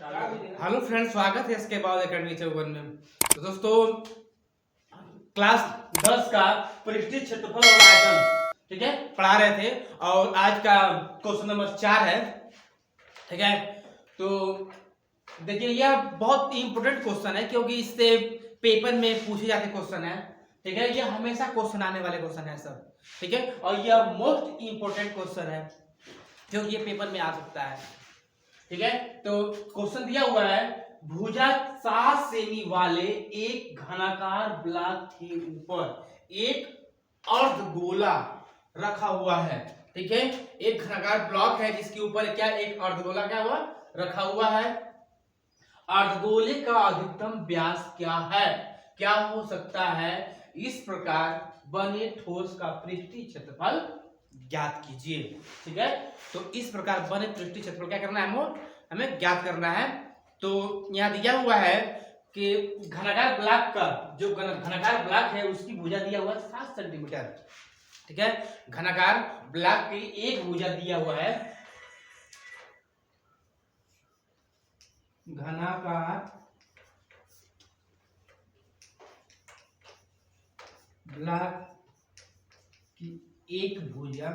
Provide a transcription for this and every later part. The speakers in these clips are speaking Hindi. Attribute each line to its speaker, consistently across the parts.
Speaker 1: हेलो फ्रेंड्स, स्वागत है इसके बाद एकेडमी चौवन में। तो दोस्तों, क्लास 10 का परिष्ठित क्षेत्रफल और आयतन, ठीक है, पढ़ा रहे थे और आज का क्वेश्चन नंबर 4 है, ठीक है। तो देखिए, यह बहुत इंपॉर्टेंट क्वेश्चन है क्योंकि इससे पेपर में पूछे जाते क्वेश्चन है, ठीक है। यह हमेशा क्वेश्चन आने वाले क्वेश्चन है सब, ठीक है, और यह मोस्ट इंपॉर्टेंट क्वेश्चन है क्योंकि ये पेपर में आ सकता है, ठीक है। तो क्वेश्चन दिया हुआ है, भुजा 7 सेमी वाले एक घनाकार ब्लॉक के ऊपर एक अर्धगोला रखा हुआ है, ठीक है। एक घनाकार ब्लॉक है जिसके ऊपर क्या एक अर्धगोला क्या हुआ रखा हुआ है। अर्धगोले का अधिकतम व्यास क्या है, क्या हो सकता है, इस प्रकार बने ठोस का पृष्ठीय क्षेत्रफल ज्ञात कीजिए, ठीक है। तो इस प्रकार बने पृष्ठीय क्षेत्रफल क्या करना है, हमें ज्ञात करना है। तो यहाँ दिया हुआ है कि घनाकार ब्लॉक का जो घनाकार ब्लॉक है उसकी भुजा दिया हुआ है 7 सेंटीमीटर, ठीक है। घनाकार ब्लॉक की एक भुजा दिया हुआ है, घनाकार ब्लॉक की एक भुजा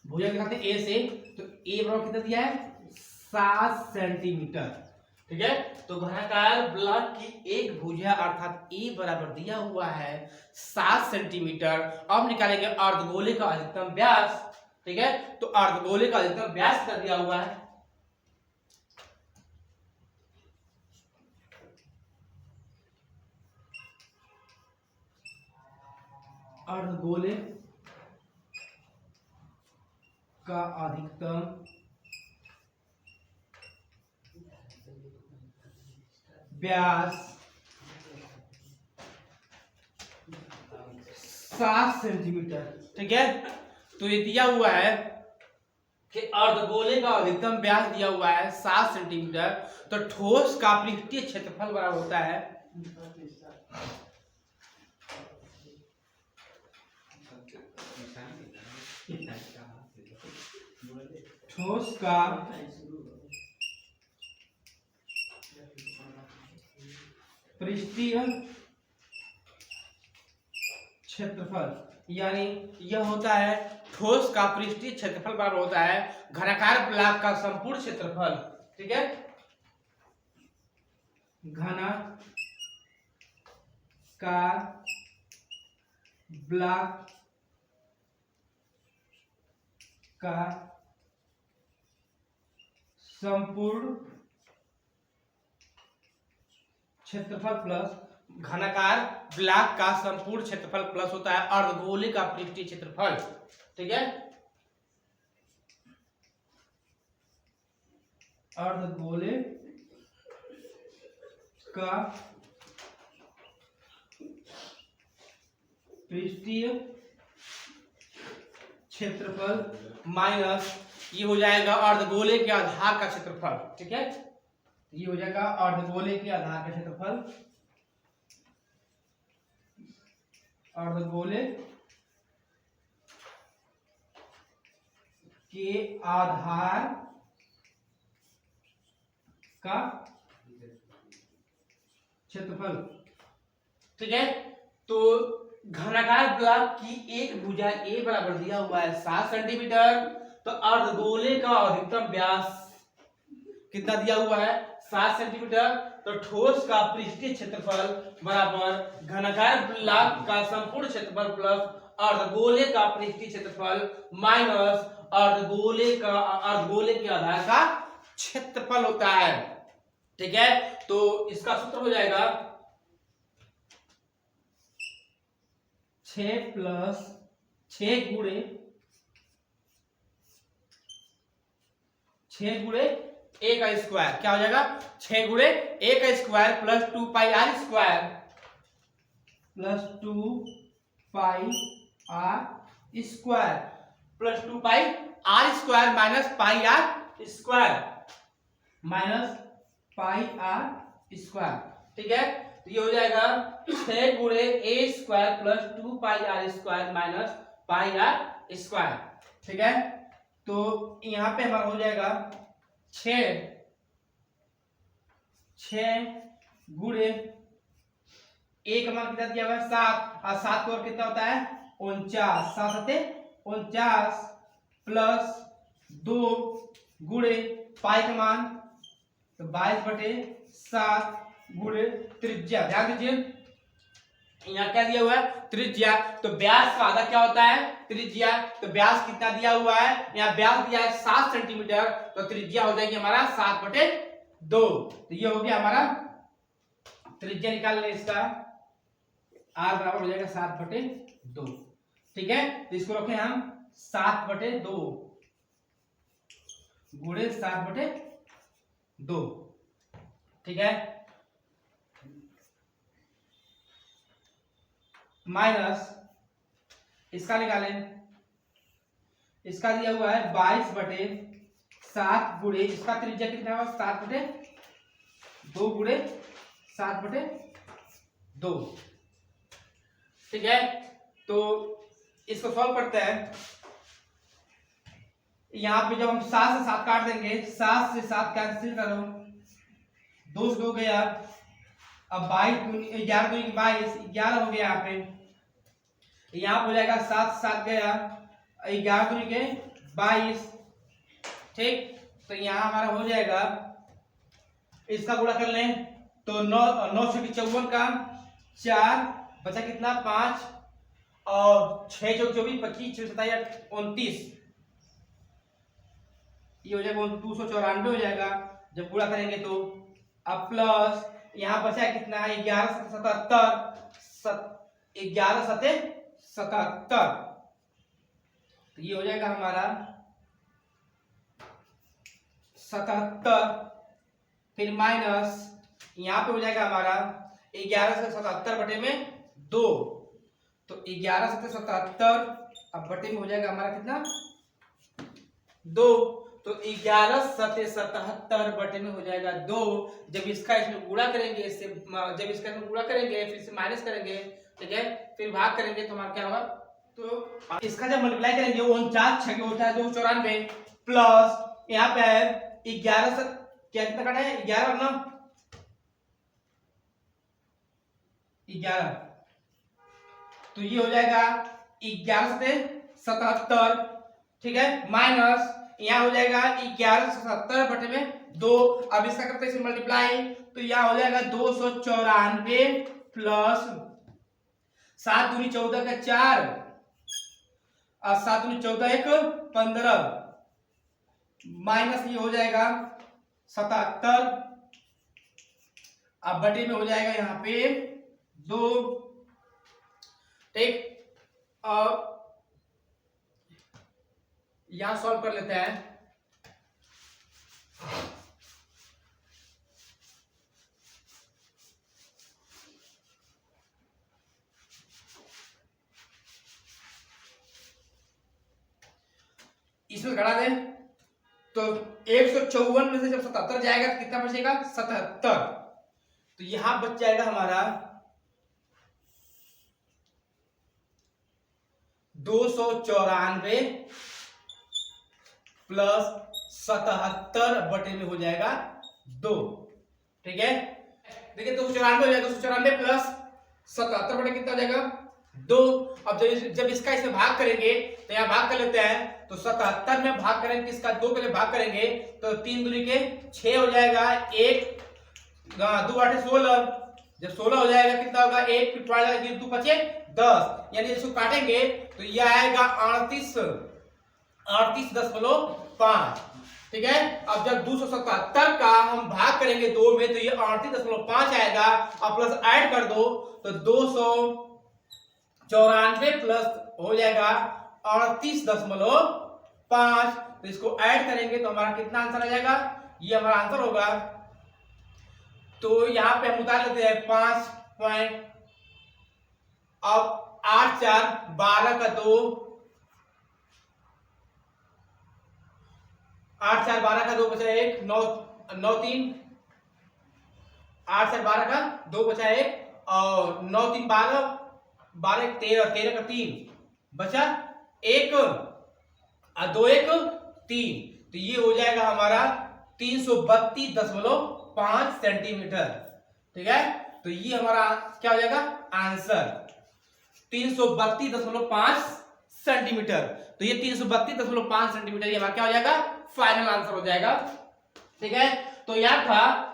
Speaker 1: दिखाते हैं ए से, तो ए बराबर कितना दिया है 7 सेंटीमीटर, ठीक है। तो घनाकार ब्लॉक की एक भुजा अर्थात ए बराबर दिया हुआ है 7 सेंटीमीटर। अब निकालेंगे अर्धगोले का अधिकतम व्यास, ठीक है। तो अर्धगोले का अधिकतम व्यास कर दिया हुआ है, अर्धगोले का अधिकतम व्यास 7 सेंटीमीटर, ठीक है। तो ये दिया हुआ है कि अर्धगोले का अधिकतम व्यास दिया हुआ है 7 सेंटीमीटर। तो ठोस का पृष्ठीय क्षेत्रफल बराबर होता है ठोस का पृष्ठीय क्षेत्रफल, यानी यह होता है ठोस का पृष्ठीय क्षेत्रफल बराबर होता है घनाकार ब्लॉक का संपूर्ण क्षेत्रफल, ठीक है। घनाकार ब्लॉक का संपूर्ण क्षेत्रफल प्लस घनाकार ब्लॉक का संपूर्ण क्षेत्रफल प्लस होता है अर्धगोले का पृष्ठीय क्षेत्रफल, ठीक है। अर्धगोले का पृष्ठीय क्षेत्रफल माइनस ये हो जाएगा अर्धगोले के आधार का क्षेत्रफल, ठीक है। ये हो जाएगा अर्धगोले के आधार का क्षेत्रफल, अर्धगोले के आधार का क्षेत्रफल, ठीक है। तो घनाकार ब्लॉक की एक भुजा ए बराबर दिया हुआ है 7 सेंटीमीटर। तो अर्धगोले का अधिकतम व्यास कितना दिया हुआ है 7 सेंटीमीटर। तो ठोस का पृष्ठीय क्षेत्रफल बराबर घनाकार ब्लॉक का संपूर्ण क्षेत्रफल प्लस अर्धगोले का पृष्ठीय क्षेत्रफल माइनस अर्धगोले के आधार का क्षेत्रफल होता है, ठीक है। तो इसका सूत्र हो जाएगा 6 प्लस 6 गुणे ए का स्क्वायर, क्या हो जाएगा 6 गुणे ए का square plus 2 pi R square plus 2 pi R square plus 2 pi R square minus pi R square, ठीक है। तो ये हो जाएगा 6 गुणे A square plus 2 pi R square minus pi R square, ठीक है। तो यहाँ पे हमारा हो जाएगा 6 गुणे एक मान कितना दिया हुआ है 7 और 7 को और कितना होता है 49 49 प्लस 2 गुणे पाई का मान तो 22/7 गुणे त्रिज्या। ध्यान दीजिए यहाँ क्या दिया हुआ है त्रिज्या, तो व्यास का आधा क्या होता है त्रिज्या, तो व्यास कितना दिया हुआ है यहाँ व्यास दिया है 7 सेंटीमीटर, तो त्रिज्या हो जाएगी हमारा 7/2। तो ये हो गया हमारा त्रिज्या निकाल लें इसका, आर बराबर हो जाएगा 7/2। ठीक है, तो इसको रखें हम 7/2 गुणे 7/2। ठीक है, माइनस इसका निकालें, इसका दिया हुआ है 22/7 गुणे इसका त्रिज्या कितना है 7/2 गुणे 7/2। ठीक है, तो इसको सॉल्व करते हैं। यहां पे जब हम 7 से 7 काट देंगे 7 से 7 कैंसिल करो, 2 से 2 गया, अब 11 दूनी 22 11 हो गया यहाँ पे, यहाँ हो जाएगा 7 से 7 गया 11 दूनी के 22। ठीक, तो यहाँ हमारा हो जाएगा, इसका गुणा कर लें तो 9 से 54 का 4 बचा कितना 5 और 6 चौक 24 25 6 27 29, ये हो जाएगा 294 हो जाएगा जब पूरा करेंगे तो। अब प्लस यहाँ बचा है कितना 11 7 77, तो ये हो जाएगा हमारा 77, फिर माइनस यहाँ पे हो जाएगा हमारा 11 से 77 बटे में 2, तो 11 से 77 अब बटे में हो जाएगा हमारा कितना 2, तो 11 से 77 बटे में हो जाएगा 2। जब इसका इसमें गुणा करेंगे इससे, जब इसका इसमें गुणा करेंगे फिर से माइनस करेंगे, ठीक है, फिर भाग करेंगे तो हमारा क्या होगा, तो इसका जब मल्टीप्लाई करेंगे 49 6 होता है 294 प्लस यहाँ पे है 11 से क्या कितना काटा है 11 ना 11, तो ये हो जाएगा 11 से 77। ठीक है, माइनस यहाँ हो जाएगा 11 से 77 बटे में 2, अब इसका करते हैं मल्टीप्लाई, तो यहाँ हो जाएगा 294 प्लस 7 दूनी 14 का 4 और 7 दूनी 14 1 15 माइनस ये हो जाएगा 77, अब बटे में हो जाएगा यहाँ पे 2। ठीक, अब यहां सॉल्व कर लेते हैं। इसमें घटा दें तो 154 में से जब 77 जाएगा तो कितना बचेगा 77, तो यहां बच जाएगा हमारा 294 प्लस 77 बटे में हो जाएगा 2। ठीक है, देखिए 294 हो जाएगा, 294 प्लस 77 बटे कितना हो जाएगा 2। अब जब इसका इसमें भाग करेंगे तो यहाँ भाग कर लेते हैं, तो 77 में भाग करेंगे इसका 2 के लिए भाग करेंगे तो 3 दूनी के 6 हो जाएगा, 1 2 8 16, जब 16 हो जाएगा कितना होगा 1 फिर 2 बचे 10, यानी इसको काटेंगे तो यह आएगा 38.5। ठीक है, अब जब 277 का हम भाग करेंगे 2 में तो ये 38.5 आएगा, अब प्लस ऐड कर दो तो 294 प्लस हो जाएगा 38.5, तो इसको ऐड करेंगे तो हमारा कितना आंसर आ जाएगा, ये हमारा आंसर होगा। तो यहां पे हम उतार लेते हैं 5 पॉइंट, अब 8 4 12 का 2, 8 4 12 का 2 बचा 1 9 9 3, 8 4 12 का 2 बचा 1 और 9 3 12 12 13 13 का 3 बचा 1 और 2 1 3, तो ये हो जाएगा हमारा 332.5 सेंटीमीटर। ठीक है, तो ये हमारा क्या हो जाएगा आंसर 332.5 सेंटीमीटर। तो ये 332.5 सेंटीमीटर ये हमारा क्या हो जाएगा फाइनल आंसर हो जाएगा। ठीक है, तो याद था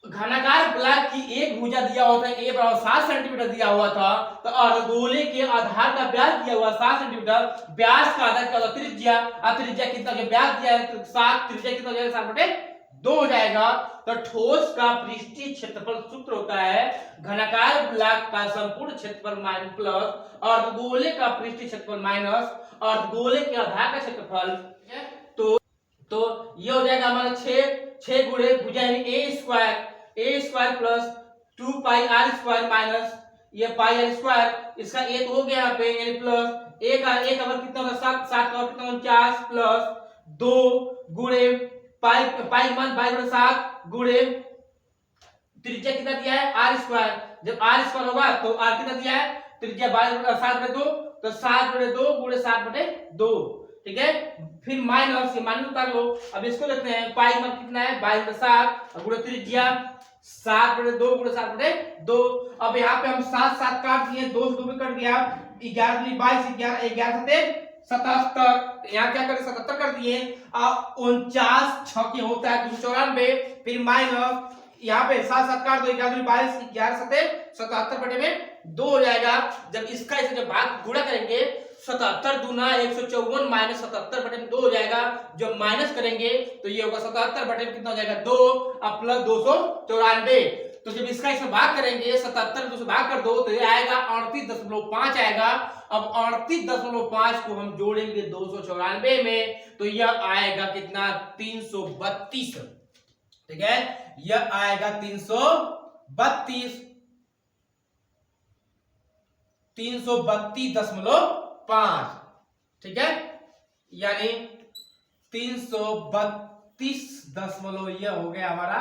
Speaker 1: घनाकार ब्लॉक की एक भुजा दिया होता है a बराबर 7 सेंटीमीटर दिया हुआ था, तो अर्धगोले के आधार का व्यास दिया हुआ 7 सेंटीमीटर, व्यास का आधार क्या होता त्रिज्या, अब त्रिज्या कितना जो व्यास दिया है 7, त्रिज्या कितना हो जाएगा 7/2 हो जाएगा। तो ठोस का पृष्ठीय क्षेत्रफल सूत्र होता है घनाकार ब्लॉक का संपूर्ण क्षेत्रफल माइनस प्लस अर्धगोले का पृष्ठीय क्षेत्रफल माइनस अर्धगोले के आधार का क्षेत्रफल। तो ये हो जाएगा हमारा 6 गुणे भुजा a square plus 2 pi r square minus ये पाई r स्क्वायर, इसका a तो हो गया यहाँ पे यानी प्लस a का कितना होगा 7, 7 का कितना 49 प्लस 2 गुणे पाई मान 7 गुणे त्रिज्या कितना दिया है r स्क्वायर, जब r स्क्वायर होगा तो r कितना दिया है त्रिज्या 7/2, तो 7/2 गुणे 7/2। ठीक है, फिर माइनस ये माइनस उतार लो, अब इसको देखते हैं पाई मान कितना है 22/7 गुणे त्रिज्या 7/2 गुणे 7/2। अब यहाँ पे हम 7 काट दिए, 2 से 2 भी कट गया, 11 दूनी 22, 11 77, यहाँ क्या करें 77 कर दिए, 49 6 के होता है 294, फिर माइनस यहाँ पे 7 काट दो, 11 दूनी 22, 11 77/2 हो जाएगा। जब इसका इसे जब भाग गुणा करेंगे 77 दूना 154 माइनस 77/2 हो जाएगा, जब माइनस करेंगे तो ये होगा 77 कितना हो जाएगा 2 अब प्लस 294। तो जब इसका इसमें भाग करेंगे 77 2 से भाग कर दो तो ये आएगा 38.5 आएगा। अब 38.5 को हम जोड़ेंगे 294 में तो यह आएगा कितना 332। ठीक है, यह आएगा 332.5। ठीक है, यानी 332 यह हो गया हमारा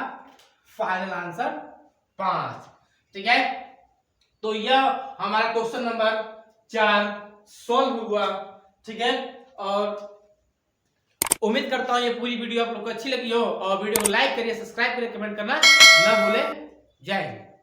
Speaker 1: फाइनल आंसर 5। ठीक है, तो यह हमारा क्वेश्चन नंबर 4 सॉल्व हुआ। ठीक है, और उम्मीद करता हूं ये पूरी वीडियो आप लोग को अच्छी लगी हो, और वीडियो को लाइक करिए, सब्सक्राइब करिए, कमेंट करना ना भूलें। जय हिंद।